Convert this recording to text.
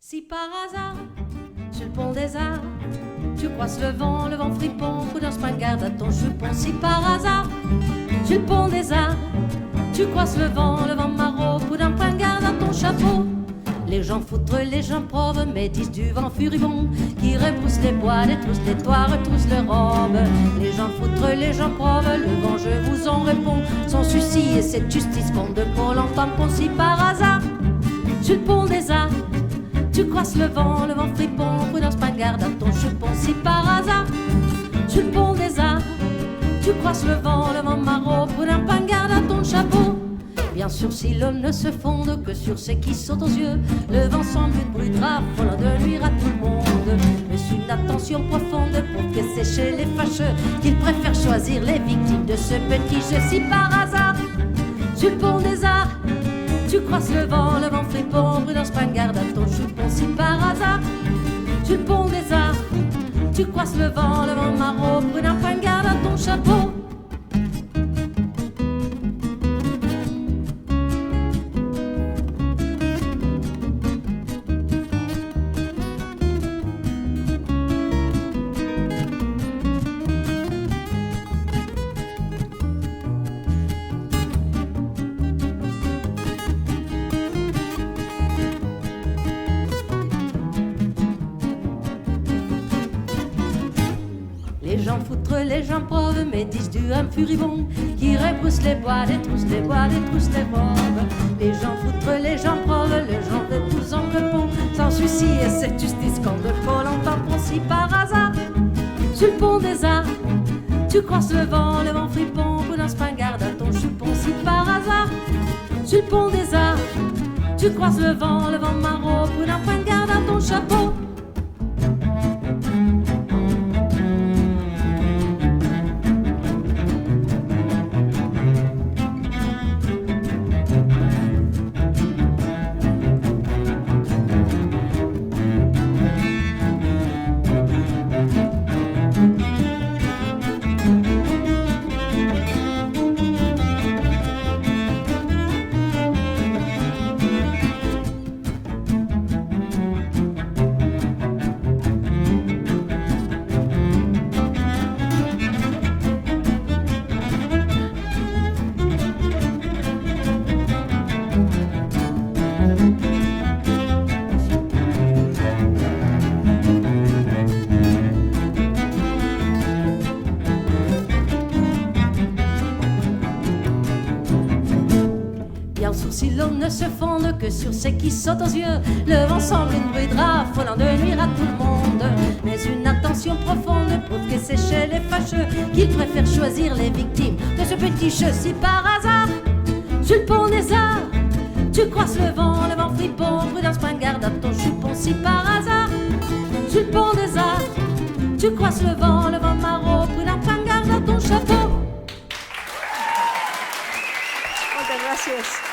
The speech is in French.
Si par hasard, sur le pont des Arts, tu croises le vent fripon, coup d'un spingarde à ton chupon. Si par hasard, sur le pont des Arts, tu croises le vent maraud, coup d'un spingarde à ton chapeau. Les gens foutrent, les gens prouvent, médisent du vent furibond, qui repousse les bois, détrousse les toits, retrousse les robes. Les gens foutrent, les gens prouvent, le vent je vous en réponds, sans souci et cette justice qu'on de Paul en tampon. Si par hasard, sur le pont des Arts, tu croises le vent fripon, coup d'un spingarde à ton chupon. Si par hasard, sur le pont des Arts, tu croises le vent maraud, coup d'un spingarde à ton chapeau. Bien sûr, si l'homme ne se fonde que sur ce qui saute aux yeux, le vent semble une bruit de raffolant de nuire à tout le monde. Mais c'est une attention profonde pour que sécher les fâcheux, qu'ils préfèrent choisir les victimes de ce petit jeu. Si par hasard, sur le pont des Arts, tu croises le vent fripon, brûlant spingarde à ton chupon. Si par hasard, sur le pont des Arts, tu croises le vent maraud, brûlant spingarde à ton chapeau. Les gens foutrent, les gens prouvent, médisent du homme furibond, qui repousse les bois, détrousse les bois, détrousse les robes. Les gens foutrent, les gens prouvent, les gens de tous en repos, sans souci et cette justice qu'on de Paul en tampon. Si par hasard, sur le pont des Arts, tu croises le vent fripon, coup d'un spingarde à ton chupon. Si par hasard, sur le pont des Arts, tu croises le vent maraud, coup d'un spingarde à ton chapeau. Bien sûr, si l'homme ne se fonde que sur ce qui saute aux yeux, le vent semble une bruit de raffolant de nuire à tout le monde. Mais une attention profonde prouve que c'est chez les fâcheux qu'ils préfèrent choisir les victimes de ce petit jeu. Si par hasard, sur le pont des Arts, tu croises le vent fripon, bruit d'un spingarde à ton chupon. Si par hasard, sur le pont des Arts, tu croises le vent maraud, bruit d'un spingarde à ton chapeau. Muchas gracias.